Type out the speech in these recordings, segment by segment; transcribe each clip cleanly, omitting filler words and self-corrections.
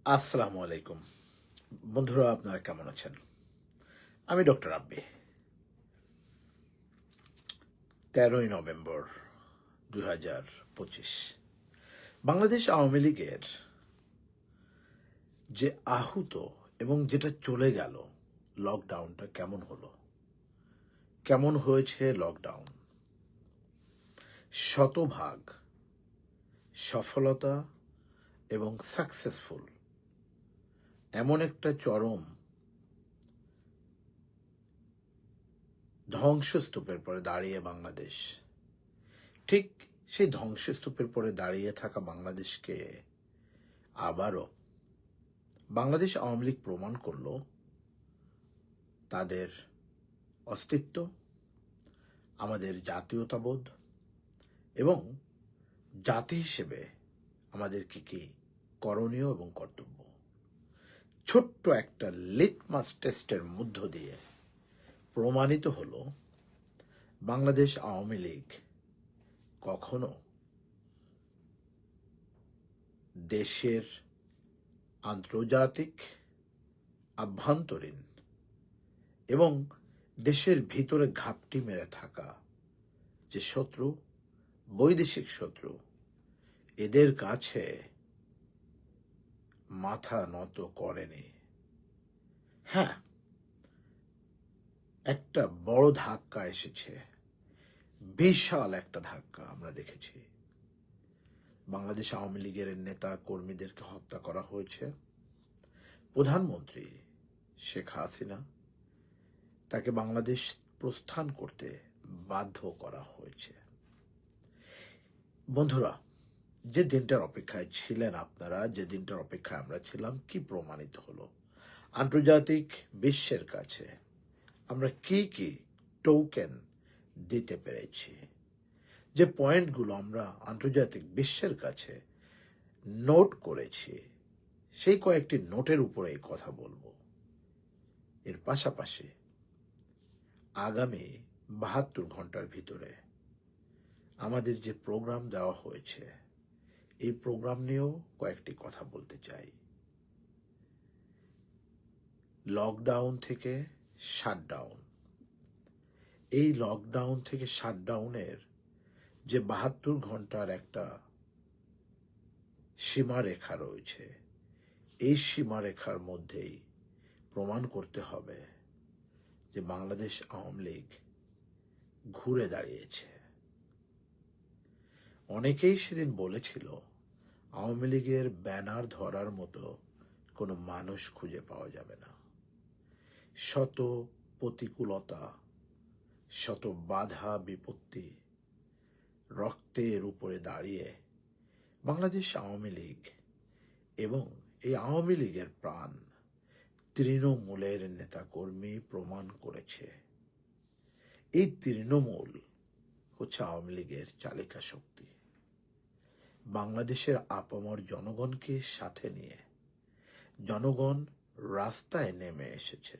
আসসালামু আলাইকুম বন্ধুরা, আপনারা কেমন আছেন? আমি ডক্টর আব্বে। 13ই নভেম্বর 2025 বাংলাদেশ আওয়ামী লীগের যে আহুত এবং যেটা চলে গেল, লকডাউনটা কেমন হলো, কেমন হয়েছে লকডাউন, শতভাগ সফলতা এবং সাকসেসফুল এমন একটা চরম ধ্বংসস্তূপের পরে দাঁড়িয়ে বাংলাদেশ, ঠিক সেই ধ্বংসস্তূপের পরে দাঁড়িয়ে থাকা বাংলাদেশকে আবারও বাংলাদেশ আওয়ামী লীগ প্রমাণ করল তাদের অস্তিত্ব, আমাদের জাতীয়তাবোধ এবং জাতি হিসেবে আমাদের কি কি করণীয় এবং কর্তব্য। ছোট্ট একটা লিটমাস টেস্টের মধ্য দিয়ে প্রমাণিত হলো বাংলাদেশ আওয়ামী লীগ কখনো দেশের আন্তর্জাতিক, আভ্যন্তরীণ এবং দেশের ভিতরে ঘাপটি মেরে থাকা যে শত্রু, বৈদেশিক শত্রু, এদের কাছে মাথা নত করেনি। হ্যাঁ, একটা বড় ধাক্কা এসেছে, বিশাল একটা ধাক্কা আমরা দেখেছি। বাংলাদেশ আওয়ামী লীগের নেতা কর্মীদেরকে হত্যা করা হয়েছে। প্রধানমন্ত্রী শেখ হাসিনা, তাকে বাংলাদেশ প্রস্থান করতে বাধ্য করা হয়েছে। বন্ধুরা, যে দিনটার অপেক্ষায় ছিলেন আপনারা, যে দিনটার অপেক্ষায় আমরা ছিলাম, কি প্রমাণিত হলো? আন্তর্জাতিক বিশ্বের কাছে আমরা কি কি টোকেন দিতে পেরেছি, যে পয়েন্টগুলো আমরা আন্তর্জাতিক বিশ্বের কাছে নোট করেছি, সেই কয়েকটি নোটের উপরে কথা বলবো। এর পাশাপাশি আগামী 72 ঘন্টার ভিতরে আমাদের যে প্রোগ্রাম দেওয়া হয়েছে, এই প্রোগ্রাম নিয়েও কয়েকটি কথা বলতে চাই। লকডাউন থেকে শাটডাউন, এই লকডাউন থেকে শাটডাউনের যে 72 ঘন্টার একটা সীমারেখা রয়েছে, এই সীমারেখার মধ্যেই প্রমাণ করতে হবে যে বাংলাদেশ আওয়ামী লীগ ঘুরে দাঁড়িয়েছে। অনেকেই সেদিন বলেছিল আওয়ামী লীগের ব্যানার ধরার মতো কোনো মানুষ খুঁজে পাওয়া যাবে না। শত প্রতিকূলতা, শত বাধা বিপত্তি, রক্তের উপরে দাঁড়িয়ে বাংলাদেশ আওয়ামী লীগ এবং এই আওয়ামী লীগের প্রাণ তৃণমূলের নেতাকর্মী প্রমাণ করেছে এই তৃণমূল হচ্ছে আওয়ামী লীগের চালিকা শক্তি। বাংলাদেশের আপামর জনগণকে সাথে নিয়ে জনগণ রাস্তায় নেমে এসেছে।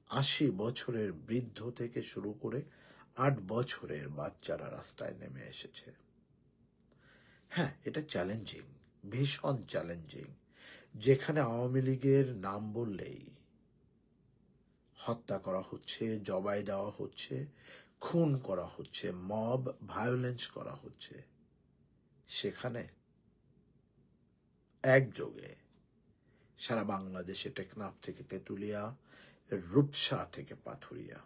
80 বছরের বৃদ্ধ থেকে শুরু করে 8 বছরের বাচ্চারা রাস্তায় নেমে এসেছে। হ্যাঁ, এটা চ্যালেঞ্জিং, ভীষণ চ্যালেঞ্জিং, যেখানে আওয়ামী লীগের নাম বললেই হত্যা করা হচ্ছে, জবাই দেওয়া হচ্ছে, খুন করা হচ্ছে, মব ভায়োলেন্স করা হচ্ছে, সেখানে একযোগে সারা বাংলাদেশে টেকনাফ থেকে তেঁতুলিয়া, রূপসা থেকে পাথুরিয়া,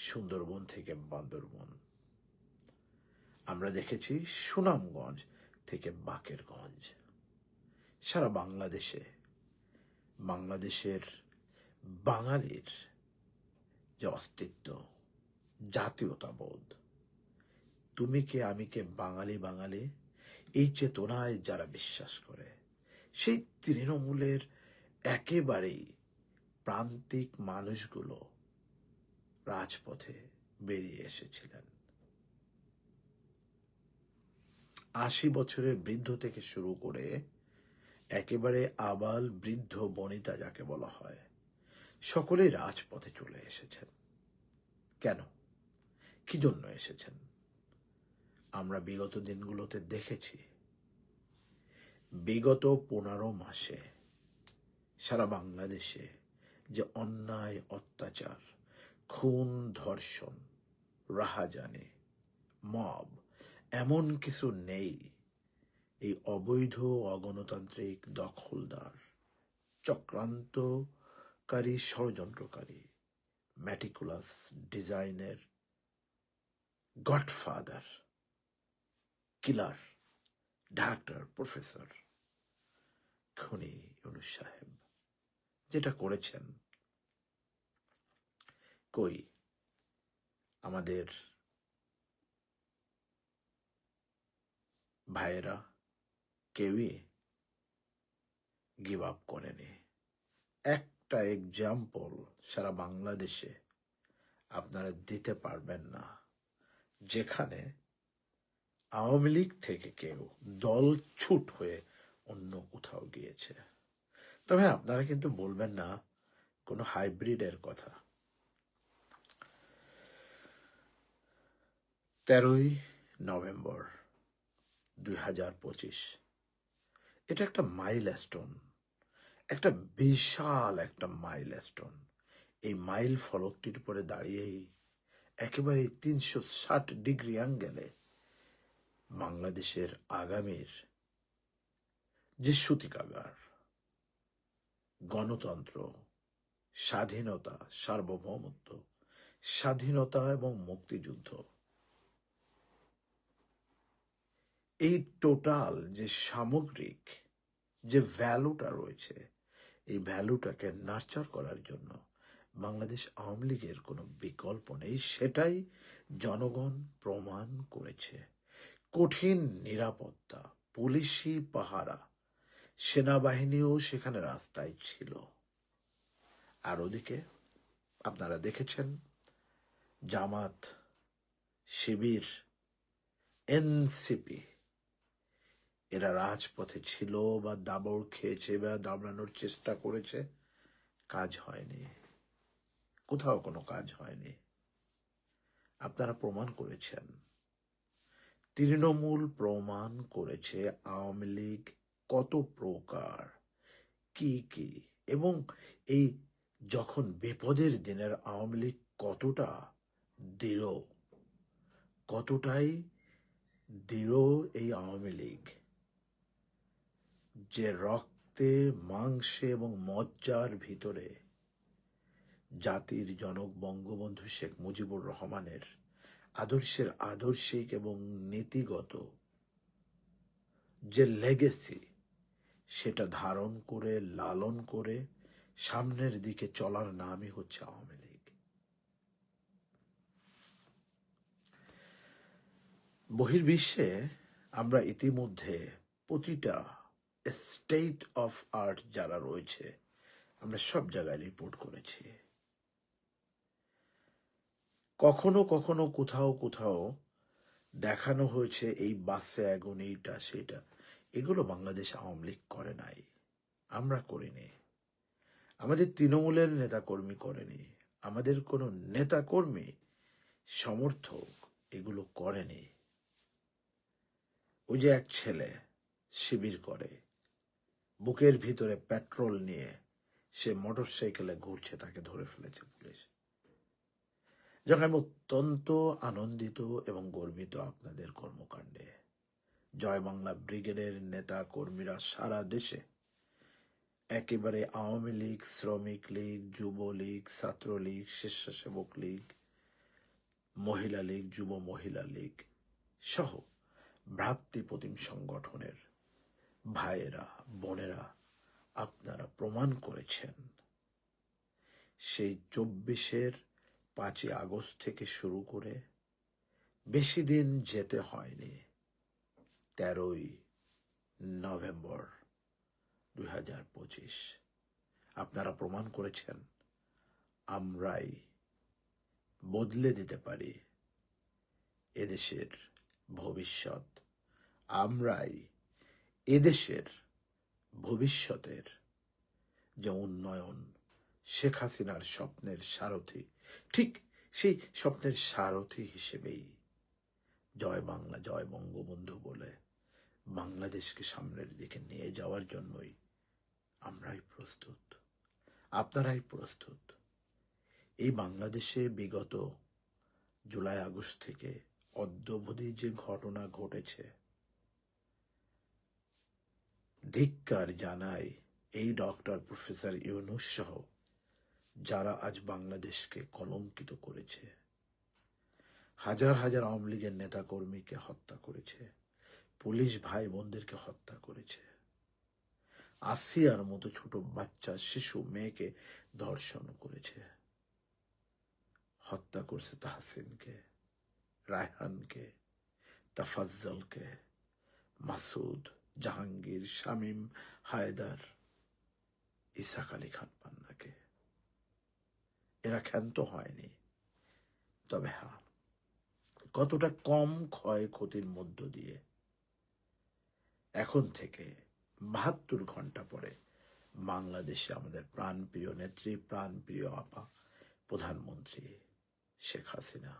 সুন্দরবন থেকে বান্দরবন, আমরা দেখেছি সুনামগঞ্জ থেকে বাকেরগঞ্জ, সারা বাংলাদেশে বাংলাদেশের বাঙালির যে অস্তিত্ব, জাতীয়তাবোধ, তুমি কে আমি কে, বাঙালি বাঙালি, এই চেতনায় যারা বিশ্বাস করে, সেই তৃণমূলের একেবারেই প্রান্তিক মানুষগুলো রাজপথে বেরিয়ে এসেছিলেন। 80 বছরের বৃদ্ধ থেকে শুরু করে একেবারে আবাল বৃদ্ধ বনিতা যাকে বলা হয়, সকলেই রাজপথে চলে এসেছেন। কেন, কি জন্য এসেছেন? আমরা বিগত দিনগুলোতে দেখেছি বিগত 15 মাসে সারা বাংলাদেশে যে অন্যায়, অত্যাচার, খুন, ধর্ষণ, রাহাজানি, মব এমন কিছু নেই এই অবৈধ, অগণতান্ত্রিক, দখলদার, চক্রান্তকারী, ষড়যন্ত্রকারী, ম্যাটিকুলাস ডিজাইনের গডফাদার, কিলার, ডাক্তার, প্রফেসর, খুনি ইউনূস সাহেব যেটা করেছেন। কই আমাদের ভাইয়েরা কেউই গিভ আপ করেনি। একটা এক্সাম্পল সারা বাংলাদেশে আপনারা দিতে পারবেন না যেখানে আওয়ামী লীগ থেকে কেউ দল ছুট হয়ে অন্য কোথাও গিয়েছে। তবে আপনারা কিন্তু বলবেন না কোনো হাইব্রিডের কথা। 13ই নভেম্বর 2025 এটা একটা মাইলস্টোন, একটা বিশাল একটা মাইলস্টোন। এই মাইল ফলকটির উপরে দাঁড়িয়েই একেবারে 360 ডিগ্রি অ্যাঙ্গেলে বাংলাদেশের আগামীর যে সূতিকাগার, গণতন্ত্র, স্বাধীনতা, সার্বভৌমত্ব, স্বাধীনতা এবং মুক্তিযুদ্ধ, এই টোটাল যে সামগ্রিক যে ভ্যালুটা রয়েছে, এই ভ্যালুটাকে নার্চার করার জন্য বাংলাদেশ আওয়ামী লীগের কোনো বিকল্প নেই। সেটাই জনগণ প্রমাণ করেছে। কঠিন নিরাপত্তা, পুলিশি পাহারা, সেনাবাহিনীও সেখানে রাস্তায় ছিল। আর ওদিকে আপনারা দেখেছেন জামাত, শিবির, এনসিপি এরা রাজপথে ছিল বা দাবড় খেয়েছে বা দাবড়ানোর চেষ্টা করেছে, কাজ হয়নি, কোথাও কোনো কাজ হয়নি। আপনারা প্রমাণ করেছেন, তৃণমূল প্রমাণ করেছে আওয়ামী লীগ কত প্রকার, কি কি, এবং এই যখন বিপদের দিনের আওয়ামী লীগ কতটা দৃঢ়, কতটাই দৃঢ় এই আওয়ামী লীগ, যে রক্তে, মাংসে এবং মজ্জার ভিতরে জাতির জনক বঙ্গবন্ধু শেখ মুজিবুর রহমানের আদর্শের আদর্শিক এবং নীতিগত যে লেগেসি, সেটা ধারণ করে, লালন করে সামনের দিকে চলার নামই হচ্ছে আওয়ামী লীগ। বহির্বিশ্বে আমরা ইতিমধ্যে প্রতিটা স্টেট অফ আর্ট যারা রয়েছে, আমরা সব জায়গায় রিপোর্ট করেছি। কখনো কখনো কোথাও কোথাও দেখানো হয়েছে এই বাসে আগুন, এইটা সেটা। এগুলো বাংলাদেশ আওয়ামী লীগ করে নাই, আমরা করিনি, আমাদের তৃণমূলের নেতাকর্মী করেনি, আমাদের কোনো নেতাকর্মী, সমর্থক এগুলো করেনি। ওই যে এক ছেলে শিবির করে, বুকের ভিতরে পেট্রোল নিয়ে সে মোটর সাইকেলে ঘুরছে, তাকে ধরে ফেলেছে পুলিশ। যখন আমি অত্যন্ত আনন্দিত এবং গর্বিত আপনাদের কর্মকাণ্ডে। জয় বাংলা ব্রিগেডের নেতা কর্মীরা সারা দেশে একেবারে আওয়ামী লীগ, শ্রমিক লীগ, যুবলীগ, ছাত্রলীগ, স্বেচ্ছাসেবক লীগ, মহিলা লীগ, যুব মহিলা লীগ সহ ভ্রাতৃপ্রতিম সংগঠনের ভাইয়েরা, বোনেরা, আপনারা প্রমাণ করেছেন সেই 24-এর 5ই আগস্ট থেকে শুরু করে বেশি দিন যেতে হয়নি, 13ই নভেম্বর 2025 আপনারা প্রমাণ করেছেন আমরাই বদলে দিতে পারি এদেশের ভবিষ্যৎ, আমরাই এদেশের ভবিষ্যতের যে উন্নয়ন, শেখ হাসিনার স্বপ্নের সারথি, ঠিক সেই স্বপ্নের সারথি হিসেবেই জয় বাংলা, জয় বঙ্গবন্ধু বলে বাংলাদেশকে সামনের দিকে নিয়ে যাওয়ার জন্যই আমরাই প্রস্তুত, আপনারাই প্রস্তুত। এই বাংলাদেশে বিগত জুলাই আগস্ট থেকে অদ্যাবধি যে ঘটনা ঘটেছে, ধিক্কার জানাই এই ডক্টর প্রফেসর ইউনূস সহ যারা আজ বাংলাদেশকে কলঙ্কিত করেছে। হাজার হাজার আওয়ামী লীগের নেতা কর্মীকে হত্যা করেছে, পুলিশ ভাই বোনদেরকে হত্যা করেছে, আসিয়ার মতো ছোট বাচ্চা শিশু মেয়েকে ধর্ষণ করেছে, হত্যা করছে তাহসিনকে, রায়হানকে, তাফাজ্জলকে, মাসুদ, জাহাঙ্গীর, শামীম, হায়দার, ইসাক আলী খান পান্নাকে। এরা ক্ষান্ত হয়নি, তবে হ্যাঁ, কতটা কম ক্ষয়ক্ষতির মধ্য দিয়ে এখন থেকে ৭২ ঘন্টা পরে বাংলাদেশে আমাদের প্রাণপ্রিয় নেত্রী, প্রাণপ্রিয় আপা প্রধানমন্ত্রী শেখ হাসিনা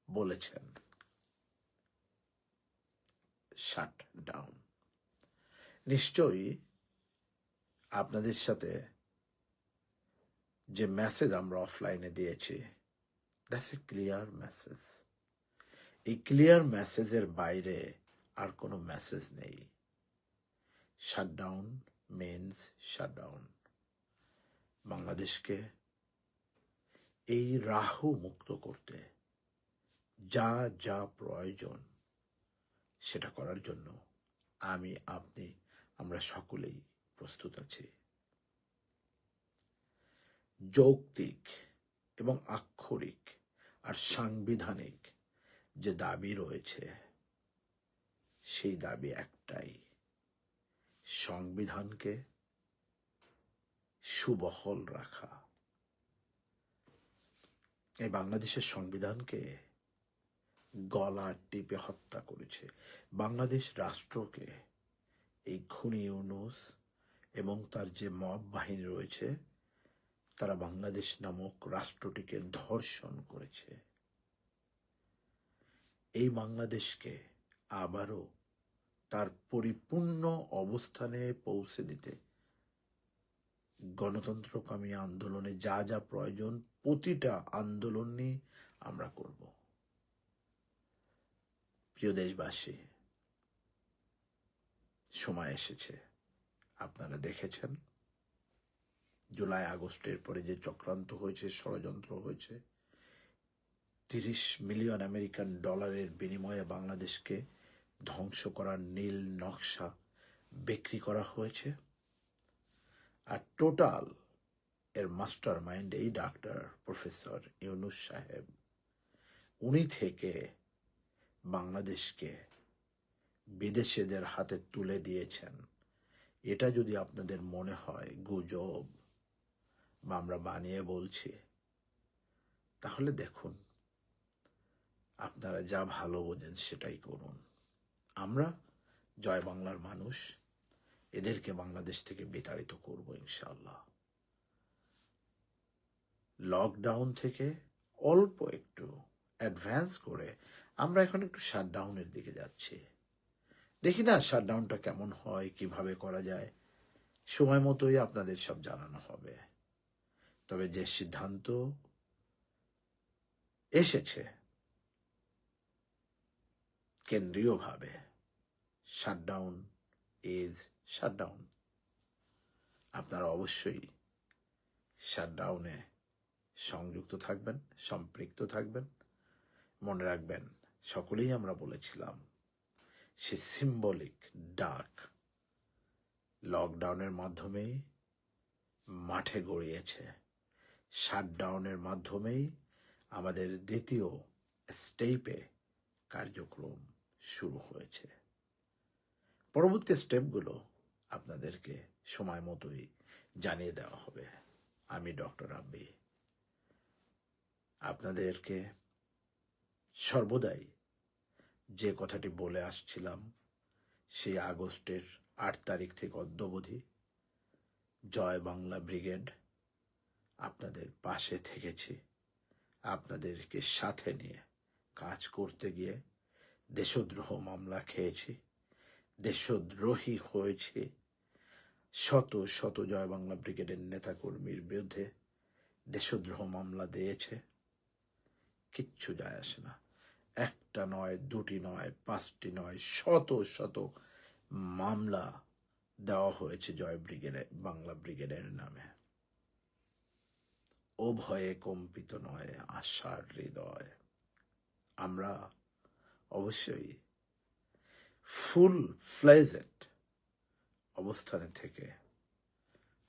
বলেছেন শাট ডাউন। নিশ্চয়ই আপনাদের সাথে যে মেসেজ আমরা অফলাইনে দিয়েছি, দ্যাটস এ ক্লিয়ার মেসেজ। এই ক্লিয়ার মেসেজের বাইরে আর কোনো মেসেজ নেই। Shutdown means shutdown. বাংলাদেশকে এই রাহু মুক্ত করতে যা যা প্রয়োজন সেটা করার জন্য আমি, আপনি, আমরা সকলেই প্রস্তুত আছি। যৌক্তিক এবং আক্ষরিক আর সাংবিধানিক যে দাবি রয়েছে, সেই দাবি একটাই, সংবিধানকে সুবহাল রাখা। এই বাংলাদেশের সংবিধানকে গলা টিপে হত্যা করেছে বাংলাদেশ রাষ্ট্রকে এই খুনি ইউনূস এবং তার যে মব বাহিনী রয়েছে, তারা বাংলাদেশ নামক রাষ্ট্রটিকে ধর্ষণ করেছে। এই বাংলাদেশকে আবারও তার পরিপূর্ণ অবস্থানে পৌঁছে দিতে গণতন্ত্রকামী আন্দোলনে যা যা প্রয়োজন, প্রতিটা আন্দোলন নিয়ে আমরা করব। প্রিয় দেশবাসী, সময় এসেছে। আপনারা দেখেছেন জুলাই আগস্টের পরে যে চক্রান্ত হয়েছে, ষড়যন্ত্র হয়েছে, ৩০ মিলিয়ন আমেরিকান ডলারের বিনিময়ে বাংলাদেশকে ধ্বংস করার নীল নকশা বিক্রি করা হয়েছে। আর টোটাল এর মাস্টার মাইন্ড এই ডাক্তার প্রফেসর ইউনূস সাহেব। উনি থেকে বাংলাদেশকে বিদেশিদের হাতে তুলে দিয়েছেন। এটা যদি আপনাদের মনে হয় গুজব বা আমরা বানিয়ে বলছি, তাহলে দেখুন, আপনারা যা ভালো বোঝেন সেটাই করুন। আমরা জয় বাংলার মানুষ এদেরকে বাংলাদেশ থেকে বিতাড়িত করব ইনশাআল্লাহ। লকডাউন থেকে অল্প একটু অ্যাডভান্স করে আমরা এখন একটু শাটডাউনের দিকে যাচ্ছি। দেখি না শাটডাউনটা কেমন হয়, কিভাবে করা যায়, সময় মতোই আপনাদের সব জানানো হবে। তবে যে সিদ্ধান্ত এসেছে কেন্দ্রীয়ভাবে, শাটডাউন ইজ শাটডাউন। আপনারা অবশ্যই শাটডাউনে সংযুক্ত থাকবেন, সম্পৃক্ত থাকবেন। মনে রাখবেন, সকলেই আমরা বলেছিলাম সে সিম্বলিক ডাক লকডাউনের মাধ্যমেই মাঠে গড়িয়েছে, শাটডাউনের মাধ্যমেই আমাদের দ্বিতীয় স্টেপে কার্যক্রম শুরু হয়েছে। পরবর্তী স্টেপগুলো আপনাদেরকে সময় মতোই জানিয়ে দেওয়া হবে। আমি ডক্টর আব্বি আপনাদেরকে সর্বদাই যে কথাটি বলে আসছিলাম, সেই আগস্টের ৮ তারিখ থেকে অদ্যাবধি জয় বাংলা ব্রিগেড আপনাদের পাশে থেকেছি। আপনাদেরকে সাথে নিয়ে কাজ করতে গিয়ে দেশদ্রোহ মামলা খেয়েছি, দেশদ্রোহী হয়েছে শত শত জয় বাংলা ব্রিগেডের নেতাকর্মীর বিরুদ্ধে দেশদ্রোহ মামলা দিয়েছে, কিচ্ছু যায় আসে না। একটা নয়, দুটি নয়, পাঁচটি নয়, শত শত মামলা দেওয়া হয়েছে জয় ব্রিগেডে বাংলা ব্রিগেডের নামে। ও ভয়ে কম্পিত নয় আশার হৃদয়। আমরা অবশ্যই ফুল ফ্লেজেড অবস্থানে থেকে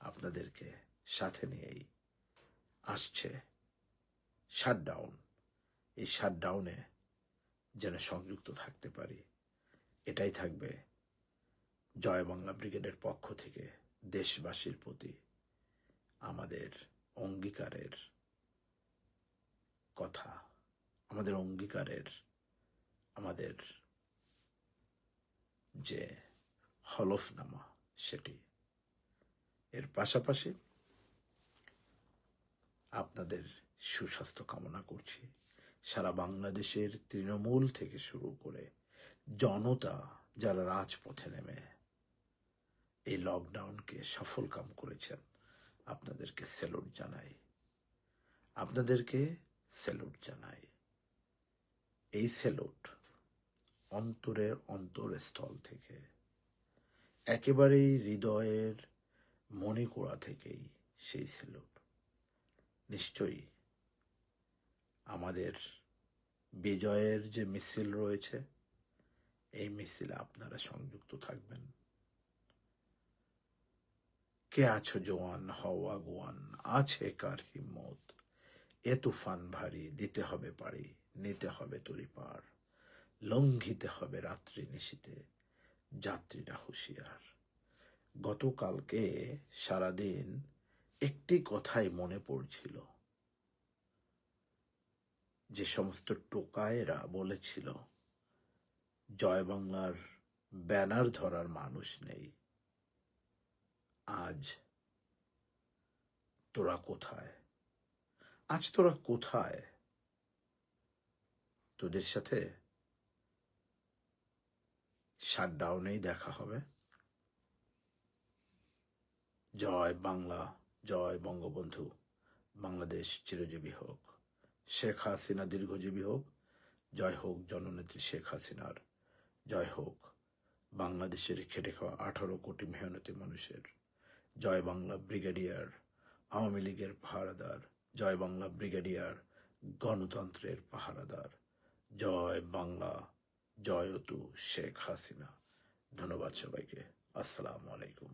আপনাদেরকে সাথে নিয়েই আসছে শাটডাউন। এই শাটডাউনে যেন সংযুক্ত থাকতে পারি, এটাই থাকবে জয় বাংলা ব্রিগেডের পক্ষ থেকে দেশবাসীর প্রতি আমাদের অঙ্গীকারের কথা, আমাদের অঙ্গীকারের আমাদের যে হলফনামা সেটি। এর পাশাপাশি আপনাদের সুস্বাস্থ্য কামনা করছি। সারা বাংলাদেশের তৃণমূল থেকে শুরু করে জনতা যারা রাজপথে নেমে এই লকডাউনকে সফল কাম করেছেন, আপনাদেরকে স্যালুট জানাই, আপনাদেরকে স্যালুট জানাই। এই স্যালুট অন্তরের অন্তরস্থল থেকে, একেবারেই হৃদয়ের মণিকোড়া থেকেই সেই স্যালুট। নিশ্চয়ই আমাদের বিজয়ের যে মিছিল রয়েছে, এই মিছিলে আপনারা সংযুক্ত থাকবেন। কে আছো জোয়ান হও আগুয়ান, আছে কার হিম্মত, এ তুফান ভারী, দিতে হবে পারি, নিতে হবে তরি পার, লঙ্ঘিতে হবে রাত্রি নিশীতে, যাত্রীরা হুঁশিয়ার। গতকালকে সারাদিন একটি কথাই মনে পড়ছিল, যে সমস্ত টোকায়েরা বলেছিল জয় বাংলার ব্যানার ধরার মানুষ নেই। আজ তোরা কোথায়? আজ তোরা কোথায়? তোদের সাথে শাটডাউনেই দেখা হবে। জয় বাংলা, জয় বঙ্গবন্ধু, বাংলাদেশ চিরজীবী হোক, শেখ হাসিনা দীর্ঘজীবী হোক, জয় হোক জননেত্রী শেখ হাসিনার, জয় হোক বাংলাদেশের খেটে খাওয়া 18 কোটি মেহনতি মানুষের, জয় বাংলা ব্রিগেডিয়ার আওয়ামী লীগের পাহারাদার, জয় বাংলা ব্রিগেডিয়ার গণতন্ত্রের পাহারাদার, জয় বাংলা, জয়তু শেখ হাসিনা। ধন্যবাদ সবাইকে। আসসালামু আলাইকুম।